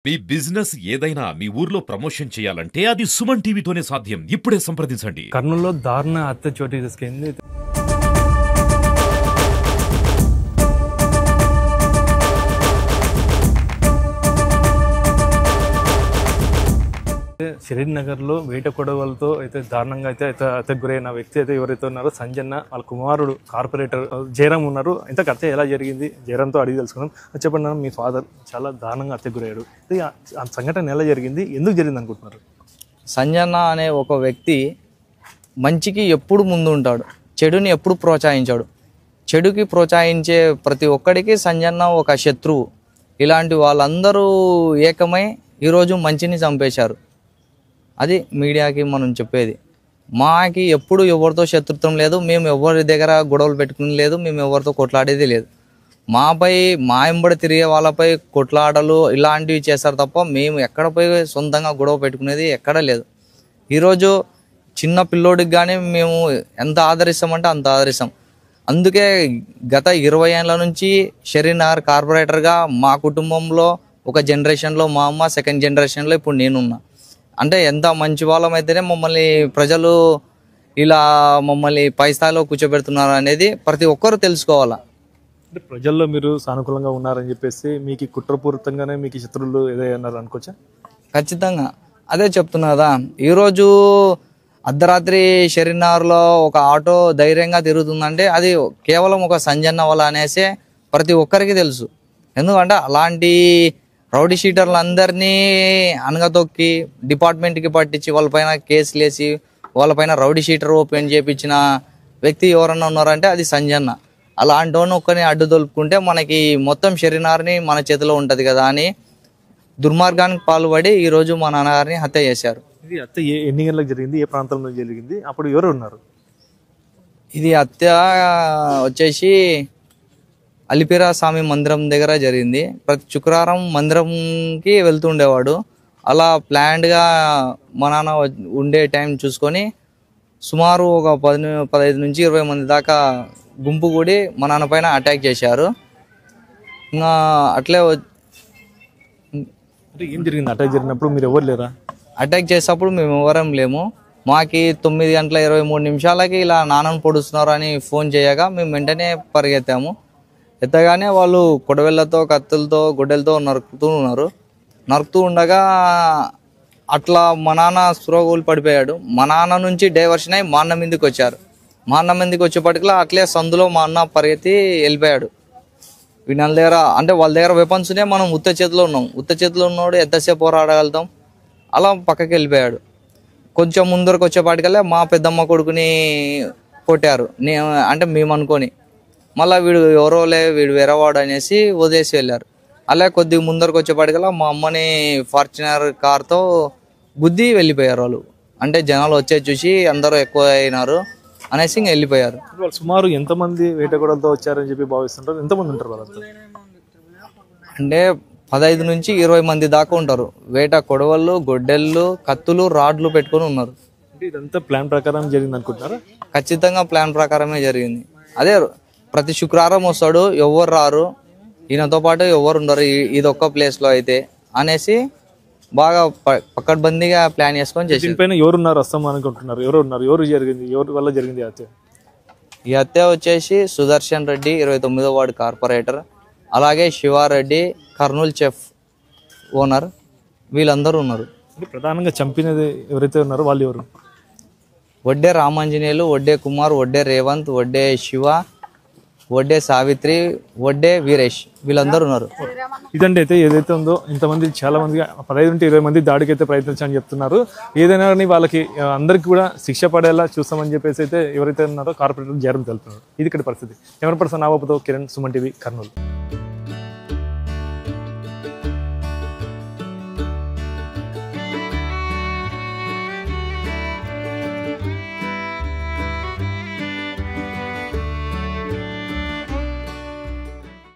మీ business ఏదైనా మీ ఊర్లో promotion చేయాలంటే అది సుమన్ టీవీతోనే సాధ్యం. ఇప్పుడే సంప్రదించండి. కర్నూలులో దారుణ హత్య చోటు చేసుకుంది. షరీర్ నగర్ లో వేట కొడవలతో అయితే దారుణంగా అయితే హత్యకు గురైన వ్యక్తి అయితే ఎవరైతే ఉన్నారో సంజన్న వాళ్ళ కుమారుడు కార్పొరేటర్ జయరామ్ ఉన్నారు. ఇంత హత్య ఎలా జరిగింది జయరామ్తో అడిగి తెలుసుకున్నాం. చెప్పండి, మీ ఫాదర్ చాలా దారుణంగా హత్యకు గురయ్యాడు. ఆ సంఘటన ఎలా జరిగింది, ఎందుకు జరిగింది అనుకుంటున్నారు? సంజన్న అనే ఒక వ్యక్తి మంచికి ఎప్పుడు ముందు ఉంటాడు, చెడుని ఎప్పుడు ప్రోత్సహించాడు. చెడుకి ప్రోత్సహించే ప్రతి ఒక్కడికి సంజన్న ఒక శత్రువు. ఇలాంటి వాళ్ళందరూ ఏకమై ఈరోజు మంచిని చంపేశారు. అది మీడియాకి మనం చెప్పేది. మాకి ఎప్పుడు ఎవరితో శత్రుత్వం లేదు, మేము ఎవరి దగ్గర గొడవలు పెట్టుకుని లేదు, మేము ఎవరితో కొట్లాడేది లేదు. మాపై మా ఎంబడి తిరిగే వాళ్ళపై కొట్లాటలు ఇలాంటివి చేస్తారు తప్ప మేము ఎక్కడ పోయి సొంతంగా గొడవ పెట్టుకునేది ఎక్కడ లేదు. ఈరోజు చిన్న పిల్లోడికి కానీ మేము ఎంత ఆదరిస్తామంటే అంత ఆదరిస్తాం. అందుకే గత 20 ఏళ్ళ నుంచి షరీర్ నగర్ కార్పొరేటర్గా మా కుటుంబంలో ఒక జనరేషన్లో మా అమ్మ, సెకండ్ జనరేషన్లో ఇప్పుడు నేనున్నా. అంటే ఎంత మంచి వాళ్ళం అయితేనే మమ్మల్ని ప్రజలు ఇలా మమ్మల్ని పై స్థాయిలో కూర్చోబెడుతున్నారు అనేది ప్రతి ఒక్కరు తెలుసుకోవాలా. అంటే ప్రజల్లో మీరు సానుకూలంగా ఉన్నారని చెప్పేసి మీకు కుట్రపూరితంగానే మీకు శత్రువులు ఏదైనా అనుకోవచ్చా? ఖచ్చితంగా అదే చెప్తున్నదా. ఈరోజు అర్ధరాత్రి షరీర్ నగర్లో ఒక ఆటో ధైర్యంగా తిరుగుతుందంటే అది కేవలం ఒక సంజన్న వల్ల అనేసి ప్రతి ఒక్కరికి తెలుసు. ఎందుకంటే అలాంటి రౌడీ షీటర్లు అందరినీ అనగతొక్కి డిపార్ట్మెంట్కి పట్టించి వాళ్ళపైన కేసులు వేసి వాళ్ళపైన రౌడీ షీటర్ ఓపెన్ చేయించిన వ్యక్తి ఎవరన్నా ఉన్నారంటే అది సంజన్న. అలాంటి వాడిని ఒక్కరిని అడ్డు తొలుపుకుంటే మనకి మొత్తం షరీర్ నగర్ని మన చేతిలో ఉంటుంది కదా అని దుర్మార్గానికి పాల్పడి ఈరోజు మా నాన్నగారిని హత్య చేశారు. ఇది హత్య ఎన్ని గంటలకు జరిగింది, ఏ ప్రాంతంలో జరిగింది, అప్పుడు ఎవరు ఉన్నారు? ఇది హత్య వచ్చేసి అలిపిరా స్వామి మందిరం దగ్గర జరిగింది. ప్రతి శుక్రవారం మందిరంకి వెళ్తూ ఉండేవాడు. అలా ప్లాన్డ్గా మా నాన్న ఉండే టైం చూసుకొని సుమారు ఒక 15 నుంచి 20 మంది దాకా గుంపు కూడి మా నాన్న పైన అటాక్ చేశారు. ఇంకా అట్లే ఏం జరిగింది? అటాక్ జరిగినప్పుడు మీరు ఎవరు లేరా? అటాక్ చేసేటప్పుడు మేము ఎవరం లేము. మాకి 9:23 ఇలా నాన్నను పొడుస్తున్నారు అని ఫోన్ చేయగా మేము వెంటనే పరిగెత్తాము. ఎత్తగానే వాళ్ళు కొడవెళ్ళతో, కత్తులతో, గొడ్డలతో నరుకుతూ ఉండగా అట్లా మా నాన్న స్పృహ పడిపోయాడు. మా నాన్న నుంచి డైవర్షన్ అయ్యి మా అన్న మీదకి వచ్చారు. మా అన్న మీదకి వచ్చేపటికలా అట్లే సందులో మా అన్న పరిగెత్తి వెళ్ళిపోయాడు. వీళ్ళ దగ్గర అంటే వాళ్ళ దగ్గర వెపన్స్నే మనం ఉత్త చేతిలో ఉన్నాం. ఉత్త చేతిలో ఉన్నవాడు ఎంతసేపు పోరాడగలుగుతాం. అలా పక్కకి వెళ్ళిపోయాడు. కొంచెం ముందరకు వచ్చేపాటికల్లా మా పెద్దమ్మ కొడుకుని కొట్టారు. అంటే మేము అనుకొని మళ్ళీ వీడు ఎవరోలే వీడు వేరేవాడు అనేసి వదిలేసి వెళ్ళారు. అలా కొద్దిగా ముందరకు వచ్చేపాటికల్లా మా అమ్మని ఫార్చునర్ కార్తో గుద్ది వెళ్ళిపోయారు వాళ్ళు. అంటే జనాలు వచ్చేది చూసి అందరూ ఎక్కువ అయినారు అనేసి ఇంక వెళ్ళిపోయారు. వాళ్ళు సుమారు ఎంతమంది వేటగొడలతో వచ్చారని చెప్పి భావిస్తుంటారు? ఎంతమంది ఉంటారు వాళ్ళంతా? అంటే 15 నుంచి 20 మంది దాకా ఉంటారు. వేట కొడవళ్ళు, గొడ్డళ్ళు, కత్తులు, రాడ్లు పెట్టుకొని ఉన్నారు. అంటే ఇదంతా ప్లాన్ ప్రకారం జరిగింది అనుకుంటున్నారా? ఖచ్చితంగా ప్లాన్ ప్రకారమే జరిగింది. అదే ప్రతి శుక్రవారం వస్తాడు, ఎవరు రారు, ఈయనతో పాటు ఎవరు ఉండరు ఇదొక్క ప్లేస్లో అయితే అనేసి బాగా పక్కడ్బందీగా ప్లాన్ చేసుకొని చేసి దీనిపైన ఎవరున్నారు వస్తాం అనుకుంటున్నారు? ఎవరు ఉన్నారు? ఎవరు జరిగింది? ఎవరి వల్ల జరిగింది హత్య? ఈ హత్య వచ్చేసి సుదర్శన్ రెడ్డి 29వ వార్డు కార్పొరేటర్, అలాగే శివారెడ్డి కర్నూలు చెఫ్ ఓనర్, వీళ్ళందరూ ఉన్నారు. ప్రధానంగా చంపినది ఎవరైతే ఉన్నారో వాళ్ళు ఎవరు? వడ్డే రామాంజనేయులు, వడ్డే కుమార్, వడ్డే రేవంత్, వడ్డే శివ, వడ్డే సావిత్రి, వడ్డే వీరేష్, వీళ్ళందరూ ఉన్నారు. ఇదండి అయితే ఏదైతే ఉందో ఇంతమంది చాలా మంది 15 నుంచి 20 మంది దాడికి అయితే ప్రయత్నించాలని చెప్తున్నారు. ఏదైనా కానీ వాళ్ళకి అందరికీ కూడా శిక్ష పడేలా చూస్తామని చెప్పేసి అయితే ఎవరైతే ఉన్నారో కార్పొరేటర్ జయరామ్ తెలుపుతున్నారు. ఇది ఇక్కడ పరిస్థితి. ఎవరి పర్సన్ నావపుతో కిరణ్, సుమన్ టీవీ, కర్నూలు.